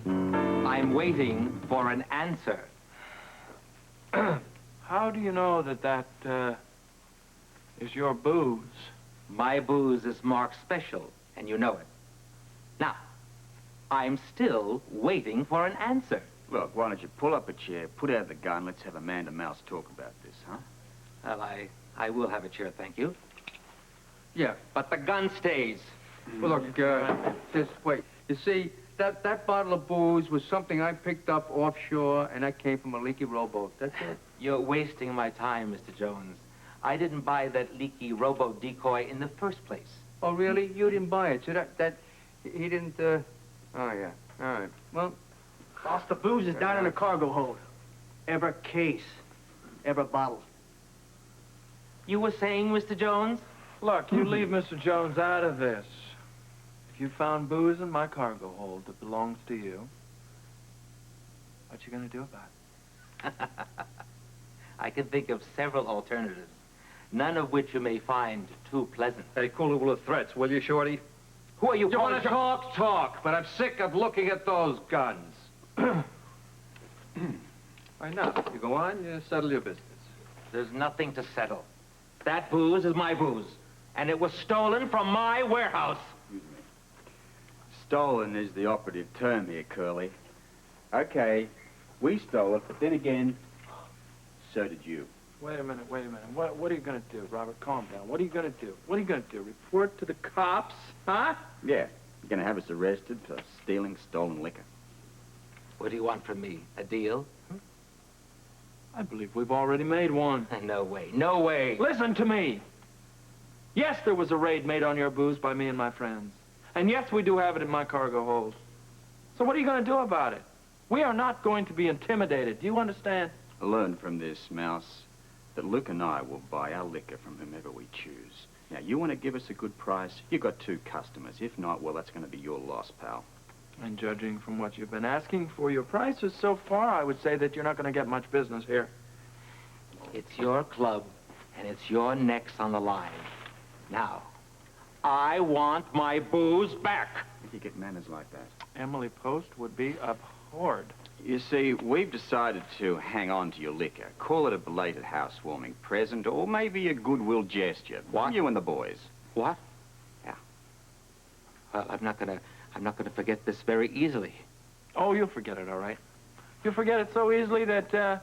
I'm waiting for an answer. How do you know that is your booze? My booze is marked special, and you know it. Now, I'm still waiting for an answer. Look, why don't you pull up a chair, put out the gun, let's have a man-to-mouse talk about this, huh? Well, I will have a chair, thank you. Yeah. But the gun stays. Well, look, just wait. You see, that bottle of booze was something I picked up offshore, and that came from a leaky rowboat. That's it. You're wasting my time, Mr. Jones. I didn't buy that leaky rowboat decoy in the first place. Oh, really? You didn't buy it? So he didn't, Oh, yeah. All right. Well... Boss, the booze is down in the cargo hold. Every case. Every bottle. You were saying, Mr. Jones? Look, you leave Mr. Jones out of this. If you found booze in my cargo hold that belongs to you, what you gonna do about it? I can think of several alternatives, none of which you may find too pleasant. Hey, cool it with threats, will you, Shorty? Who are you You calling? want to talk, but I'm sick of looking at those guns. All right, now, you go on, you settle your business. There's nothing to settle. That booze is my booze, and it was stolen from my warehouse. Excuse me. Stolen is the operative term here, Curly. Okay, we stole it, but then again, so did you. Wait a minute. What are you gonna do, Robert? Calm down. What are you gonna do? What are you gonna do? Report to the cops? Huh? Yeah, you're gonna have us arrested for stealing stolen liquor. What do you want from me? A deal? I believe we've already made one. No way. No way. Listen to me. Yes, there was a raid made on your booze by me and my friends. And yes, we do have it in my cargo hold. So what are you going to do about it? We are not going to be intimidated. Do you understand? Learn from this, Mouse, that Luke and I will buy our liquor from whomever we choose. Now, you want to give us a good price? You've got 2 customers. If not, well, that's going to be your loss, pal. And judging from what you've been asking for your prices so far, I would say that you're not going to get much business here. It's your club, and it's your necks on the line. Now, I want my booze back. If you get manners like that. Emily Post would be abhorred. You see, we've decided to hang on to your liquor. Call it a belated housewarming present, or maybe a goodwill gesture. What? You and the boys. What? Yeah. Well, I'm not gonna forget this very easily. Oh, you'll forget it, all right. You'll forget it so easily that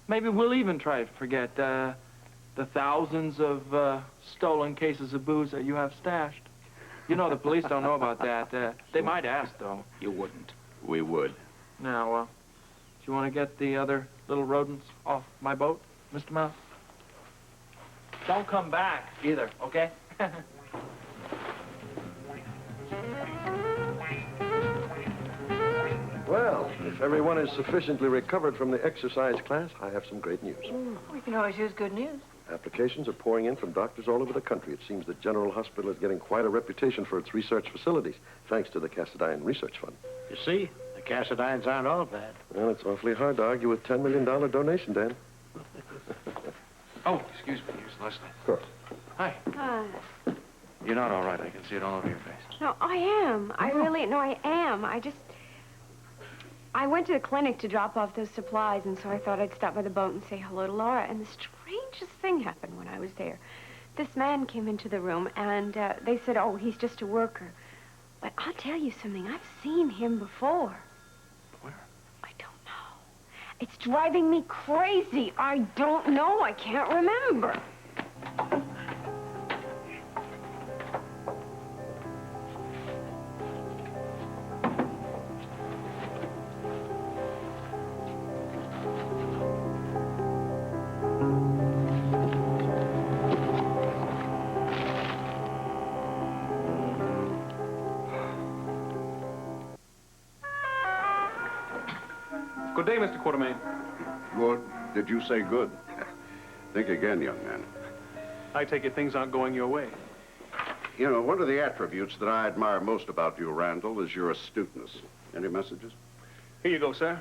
maybe we'll even try to forget the thousands of stolen cases of booze that you have stashed. You know, the police don't know about that. They might ask, though. You wouldn't. We would. Now, do you want to get the other little rodents off my boat, Mr. Mouse? Don't come back, either, okay? Well, if everyone is sufficiently recovered from the exercise class, I have some great news. We can always use good news. Applications are pouring in from doctors all over the country. It seems that General Hospital is getting quite a reputation for its research facilities, thanks to the Cassadine Research Fund. You see, the Cassadines aren't all bad. Well, it's awfully hard to argue with $10 million donation, Dan. Oh, excuse me, here's Lesley. Of course. Hi. Hi. You're not all right, I can see it all over your face. No, I am. I am. I went to the clinic to drop off those supplies, and so I thought I'd stop by the boat and say hello to Laura. And the strangest thing happened when I was there. This man came into the room, and they said, oh, he's just a worker. But I'll tell you something. I've seen him before. Where? I don't know. It's driving me crazy. I don't know. I can't remember. Good day, Mr. Quartermaine. Good. Did you say good? Think again, young man. I take it things aren't going your way. You know, one of the attributes that I admire most about you, Randall, is your astuteness. Any messages? Here you go, sir.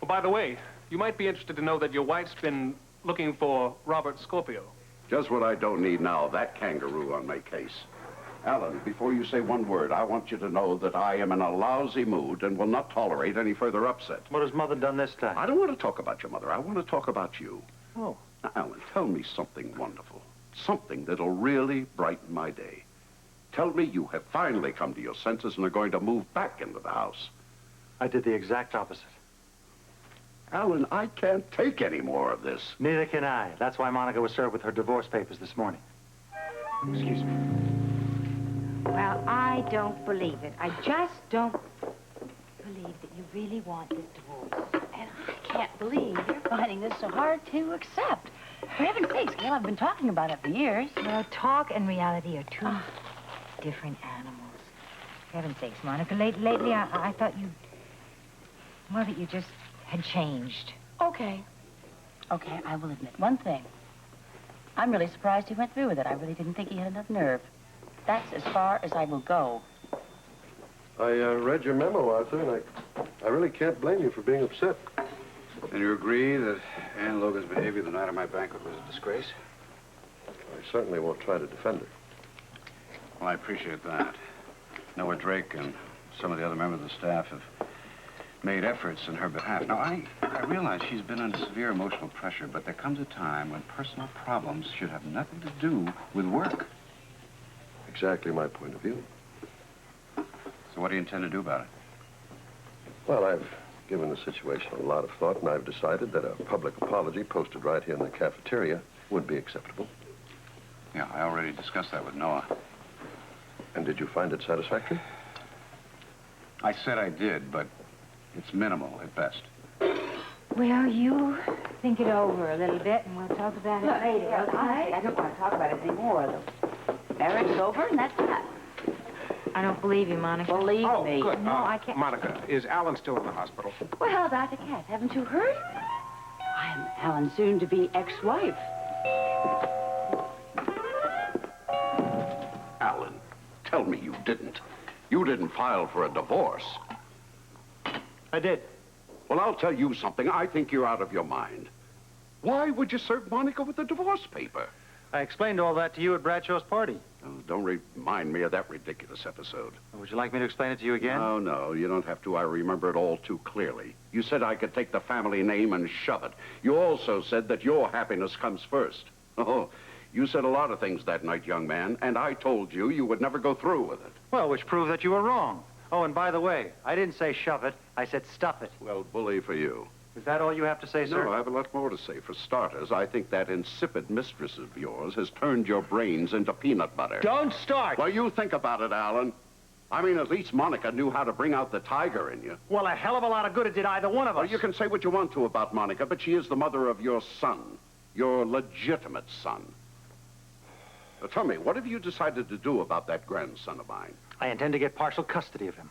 Well, by the way, you might be interested to know that your wife's been looking for Robert Scorpio. Just what I don't need now, that kangaroo on my case. Alan, before you say one word, I want you to know that I am in a lousy mood and will not tolerate any further upset. What has Mother done this time? I don't want to talk about your mother. I want to talk about you. Oh. Now, Alan, tell me something wonderful. Something that'll really brighten my day. Tell me you have finally come to your senses and are going to move back into the house. I did the exact opposite. Alan, I can't take any more of this. Neither can I. That's why Monica was served with her divorce papers this morning. Excuse me. Well, I don't believe it. I just don't believe that you really want this divorce. And I can't believe you're finding this so hard to accept. For heaven's sakes, Gail, I've been talking about it for years. Well, talk and reality are two different animals. For heaven's sakes, Monica, lately I thought you... Well, that you just had changed. Okay. Okay, I will admit one thing. I'm really surprised he went through with it. I really didn't think he had enough nerve. That's as far as I will go. I read your memo, Arthur, and I really can't blame you for being upset. And you agree that Ann Logan's behavior the night of my banquet was a disgrace? I certainly won't try to defend her. Well, I appreciate that. Noah Drake and some of the other members of the staff have made efforts in her behalf. Now, I realize she's been under severe emotional pressure, but there comes a time when personal problems should have nothing to do with work. Exactly my point of view. So what do you intend to do about it? Well, I've given the situation a lot of thought, and I've decided that a public apology posted right here in the cafeteria would be acceptable. Yeah, I already discussed that with Noah. And did you find it satisfactory? I said I did, but it's minimal at best. Well, you think it over a little bit, and we'll talk about it later. Yeah, Okay? I don't want to talk about it anymore. The marriage over, and that's that. I don't believe you, Monica. Believe me. Good. No, I can't. Monica, is Alan still in the hospital? Well, Dr. Cass, haven't you heard? I am Alan's soon-to-be ex-wife. Alan, tell me you didn't. You didn't file for a divorce. I did. Well, I'll tell you something. I think you're out of your mind. Why would you serve Monica with a divorce paper? I explained all that to you at Bradshaw's party. Oh, don't remind me of that ridiculous episode. Would you like me to explain it to you again? No, no, you don't have to. I remember it all too clearly. You said I could take the family name and shove it. You also said that your happiness comes first. Oh, you said a lot of things that night, young man, and I told you you would never go through with it. Well, which proved that you were wrong. Oh, and by the way, I didn't say shove it. I said stuff it. Well, bully for you. Is that all you have to say, sir? No, I have a lot more to say. For starters, I think that insipid mistress of yours has turned your brains into peanut butter. Don't start! Well, you think about it, Alan. I mean, at least Monica knew how to bring out the tiger in you. Well, a hell of a lot of good it did either one of us. Well, you can say what you want to about Monica, but she is the mother of your son, your legitimate son. Now, tell me, what have you decided to do about that grandson of mine? I intend to get partial custody of him.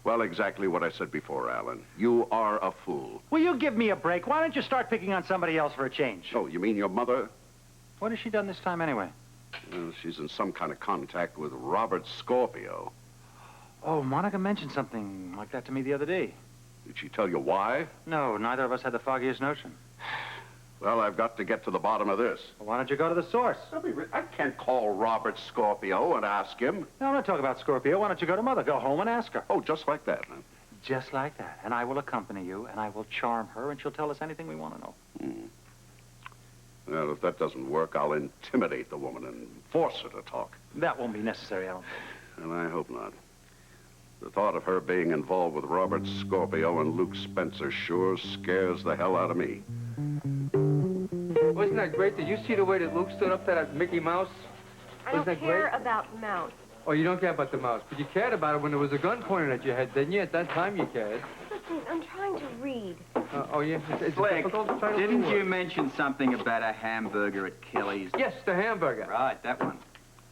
Well, exactly what I said before, Alan. You are a fool. Will you give me a break? Why don't you start picking on somebody else for a change? Oh, you mean your mother? What has she done this time anyway? Well, she's in some kind of contact with Robert Scorpio. Oh, Monica mentioned something like that to me the other day. Did she tell you why? No, neither of us had the foggiest notion. Well, I've got to get to the bottom of this. Well, why don't you go to the source? I can't call Robert Scorpio and ask him. No, I'm not talking about Scorpio. Why don't you go to Mother? Go home and ask her. Oh, just like that, huh? Just like that. And I will accompany you, and I will charm her, and she'll tell us anything we want to know. Well, if that doesn't work, I'll intimidate the woman and force her to talk. That won't be necessary, I don't think. And I hope not. The thought of her being involved with Robert Scorpio and Luke Spencer sure scares the hell out of me. Wasn't that great? Did you see the way that Luke stood up to that Mickey Mouse? I don't Wasn't that care great? about the mouse. Oh, you don't care about the mouse, but you cared about it when there was a gun pointed at your head, didn't you? At that time, you cared. Listen, I'm trying to read. Oh, yeah? It's Slick, difficult to try to didn't do you work. mention something about a hamburger at Kelly's? Yes, the hamburger. Right, that one.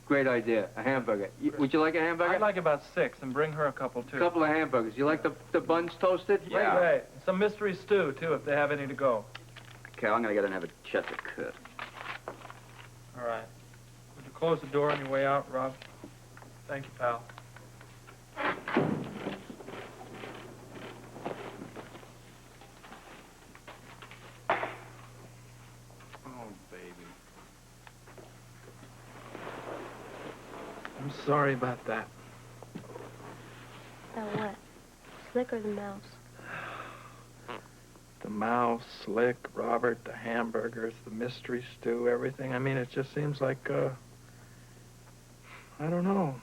Great idea, a hamburger. Would you like a hamburger? I'd like about 6, and bring her a couple, too. A couple of hamburgers. You like the buns toasted? Yeah. Right. Some mystery stew, too, if they have any to go. Okay, I'm gonna go and have a chester cut. All right. Would you close the door on your way out, Rob? Thank you, pal. Oh, baby. I'm sorry about that. About what? Slick or the mouse? The mouse, Slick, Robert, the hamburgers, the mystery stew, everything. I mean, it just seems like, I don't know.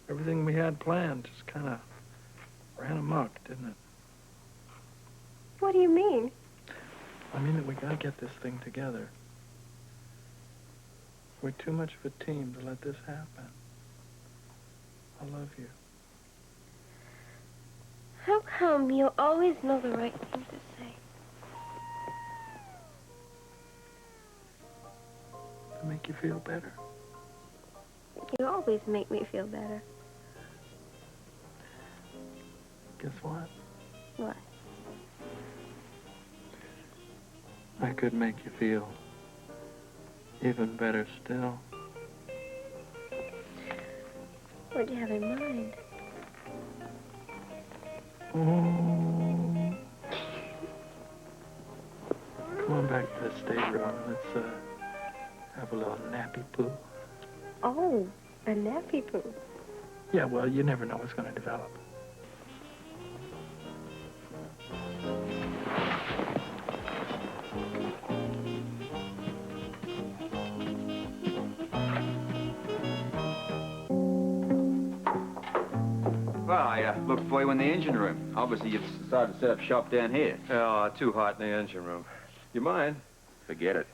Everything we had planned just kind of ran amok, didn't it? What do you mean? I mean that we gotta get this thing together. We're too much of a team to let this happen. I love you. How come you always know the right thing to say? To make you feel better. You always make me feel better. Guess what? What? I could make you feel even better still. What do you have in mind? Oh. Come on back to the stateroom and let's have a little nappy poo. Oh, a nappy poo. Yeah, well, you never know what's going to develop. Well, I looked for you in the engine room. Obviously, you've decided to set up shop down here. Oh, too hot in the engine room. You mind? Forget it.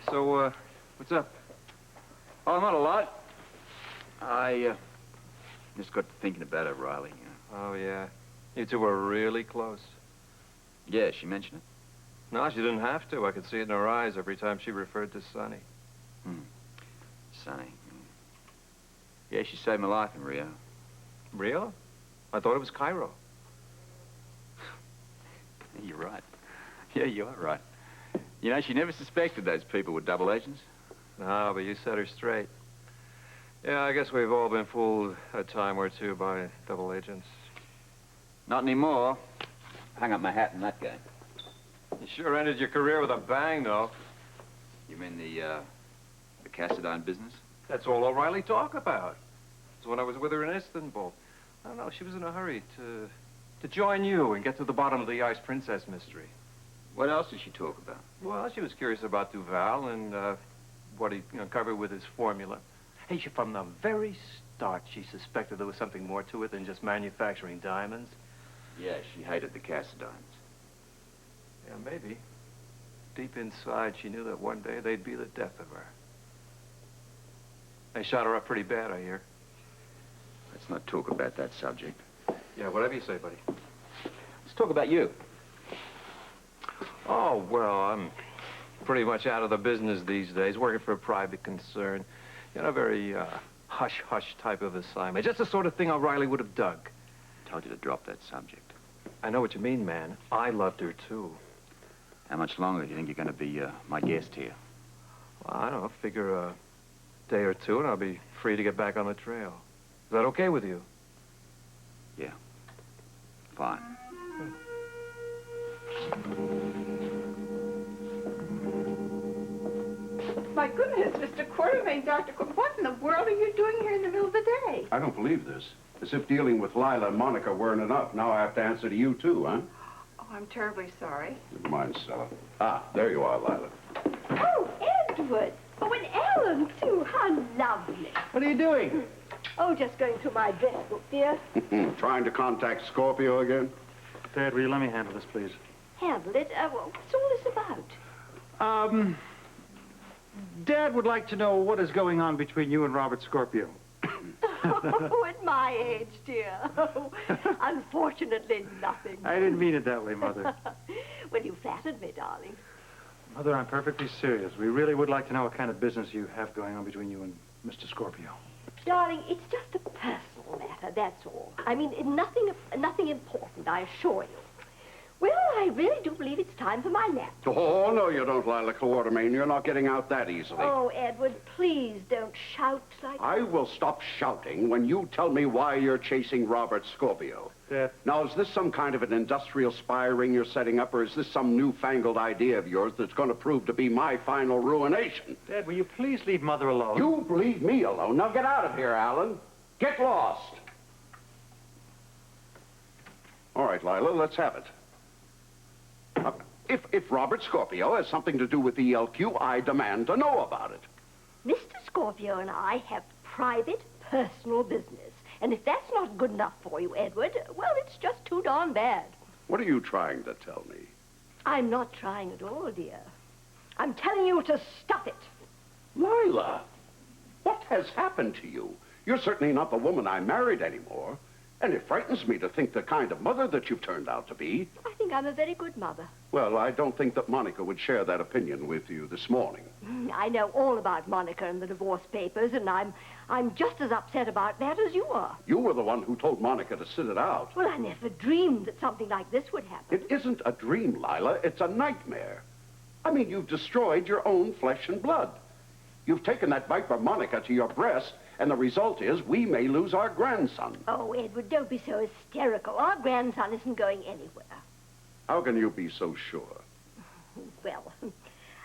So, what's up? Oh, not a lot. I just got to thinking about it, Riley. Oh, yeah. You two were really close. Yeah, she mentioned it? No, she didn't have to. I could see it in her eyes every time she referred to Sonny. Sonny. Yeah, she saved my life in Rio. Rio? I thought it was Cairo. You're right. Yeah, you are right. You know, she never suspected those people were double agents. No, but you set her straight. Yeah, I guess we've all been fooled a time or two by double agents. Not anymore. Hung up my hat in that game. You sure ended your career with a bang, though. You mean the Cassadine business? That's all O'Reilly talk about. It's when I was with her in Istanbul. I don't know, she was in a hurry to join you and get to the bottom of the Ice Princess mystery. What else did she talk about? Well, she was curious about Duval and what he covered with his formula. Hey, from the very start, she suspected there was something more to it than just manufacturing diamonds. Yeah, she hated the Cassadines. Yeah, maybe. Deep inside, she knew that one day they'd be the death of her. They shot her up pretty bad, I hear. Let's not talk about that subject. Yeah, whatever you say, buddy. Let's talk about you. Oh, well, I'm pretty much out of the business these days, working for a private concern. You know, very hush-hush type of assignment. Just the sort of thing O'Reilly would have dug. Told you to drop that subject. I know what you mean, man. I loved her, too. How much longer do you think you're going to be my guest here? Well, I don't know, figure a day or two, and I'll be free to get back on the trail. Is that okay with you? Yeah. Fine. My goodness, Mr. Quartermaine, Dr. What in the world are you doing here in the middle of the day? I don't believe this. As if dealing with Lila and Monica weren't enough. Now I have to answer to you, too, huh? Oh, I'm terribly sorry. Never mind, Stella. Ah, there you are, Lila. Oh, Edward. Oh, and Ellen, too. How lovely. What are you doing? Oh, just going through my address book, dear. Trying to contact Scorpio again? Dad, will you let me handle this, please? Handle it? What's all this about? Dad would like to know what is going on between you and Robert Scorpio. Oh, at my age, dear. Oh, unfortunately, nothing. I didn't mean it that way, Mother. Well, you flattered me, darling. Mother, I'm perfectly serious. We really would like to know what kind of business you have going on between you and Mr. Scorpio. Darling, it's just a personal matter, that's all. I mean, nothing important, I assure you. Well, I really do believe it's time for my nap. Oh, no, you don't, Lila Quartermaine. You're not getting out that easily. Oh, Edward, please don't shout like I will stop shouting when you tell me why you're chasing Robert Scorpio. Dad. Now, is this some kind of an industrial spy ring you're setting up, or is this some newfangled idea of yours that's going to prove to be my final ruination? Dad, will you please leave Mother alone? You leave me alone. Now get out of here, Alan. Get lost. All right, Lila, let's have it. If Robert Scorpio has something to do with the ELQ, I demand to know about it. Mr. Scorpio and I have private, personal business. And if that's not good enough for you, Edward, well, it's just too darn bad. What are you trying to tell me? I'm not trying at all, dear. I'm telling you to stop it. Lila, what has happened to you? You're certainly not the woman I married anymore. And it frightens me to think the kind of mother that you've turned out to be. I think I'm a very good mother. Well, I don't think that Monica would share that opinion with you this morning. I know all about Monica and the divorce papers, and I'm just as upset about that as you are. You were the one who told Monica to sit it out. Well, I never dreamed that something like this would happen. It isn't a dream, Lila. It's a nightmare. I mean, you've destroyed your own flesh and blood. You've taken that viper Monica to your breast, and the result is we may lose our grandson. Oh, Edward, don't be so hysterical. Our grandson isn't going anywhere. How can you be so sure? Well,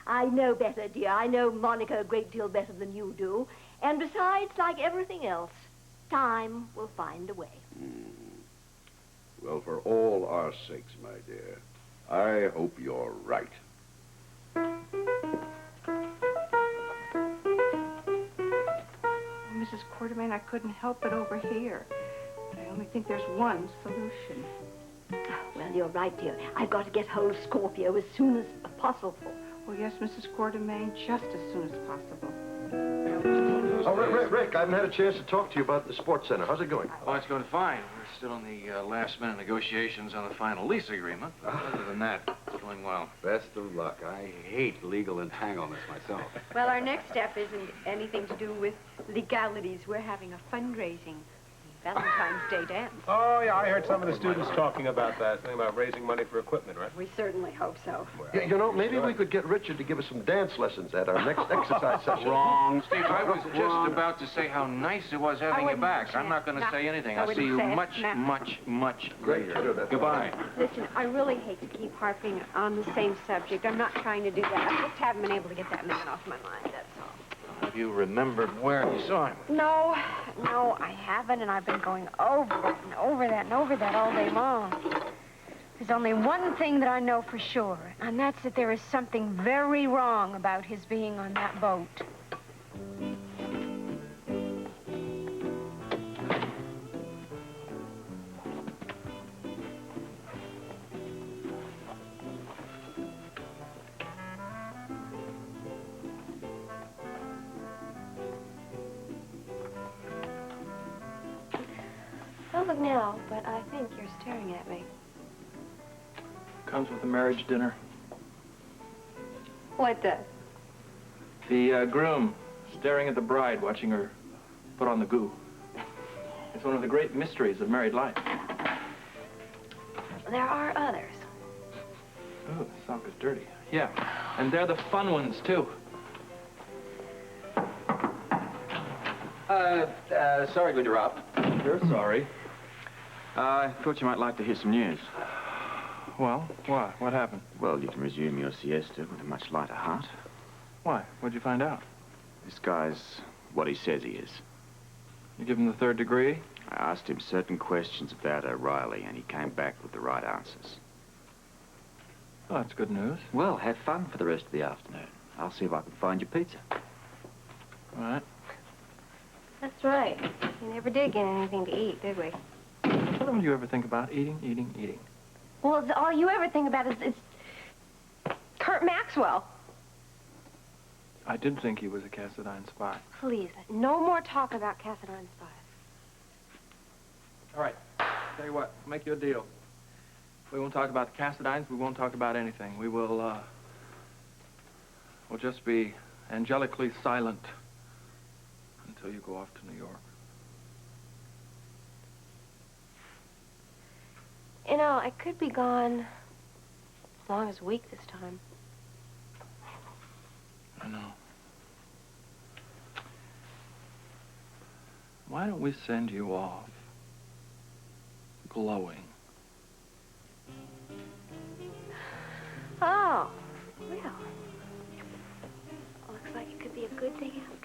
I know better, dear. I know Monica a great deal better than you do. And besides, like everything else, time will find a way. Well, for all our sakes, my dear, I hope you're right. Mrs. Quartermaine, I couldn't help it over here. I only think there's one solution. Well, you're right, dear. I've got to get hold of Scorpio as soon as possible. Oh, yes, Mrs. Quartermaine, just as soon as possible. Oh, Rick, I haven't had a chance to talk to you about the sports center. How's it going? Oh, it's going fine. We're still in the last-minute negotiations on the final lease agreement. Other than that, it's going well. Best of luck. I hate legal entanglements myself. Well, our next step isn't anything to do with legalities. We're having a fundraising Valentine's Day dance. Oh, yeah, I heard some of the students talking about that, something about raising money for equipment, right? We certainly hope so. Well, Yeah, you know, maybe we could get Richard to give us some dance lessons at our next exercise session. Wrong. Steve, I was just about to say how nice it was having you back. I'm not going to say anything. I'll see you much later. Goodbye. Listen, I really hate to keep harping on the same subject. I'm not trying to do that. I just haven't been able to get that man off my mind, that's all. Have you remembered where you saw him? No, I haven't, and I've been going over that and over that and over that all day long. There's only one thing that I know for sure, and that's that there is something very wrong about his being on that boat. Don't look now, but I think you're staring at me. Comes with the marriage dinner. What does? The groom staring at the bride, watching her put on the goo. It's one of the great mysteries of married life. There are others. Oh, the sock is dirty. Yeah, and they're the fun ones, too. Sorry to interrupt. You're sorry. I thought you might like to hear some news. Well, what? What happened? Well, you can resume your siesta with a much lighter heart. Why? What'd you find out? This guy's what he says he is. You give him the 3rd degree? I asked him certain questions about O'Reilly, and he came back with the right answers. Oh, that's good news. Well, have fun for the rest of the afternoon. I'll see if I can find you pizza. All right. That's right. We never did get anything to eat, did we? What don't you ever think about? Eating. Well, it's all you ever think about is Kurt Maxwell. I did think he was a Cassadine spy. Please, no more talk about Cassadine spies. All right. Tell you what, make you a deal. We won't talk about the Cassadines. We won't talk about anything. We will, we'll just be angelically silent until you go off to New York. You know, I could be gone as long as a week this time. I know. Why don't we send you off glowing? Oh, well. Looks like it could be a good day out.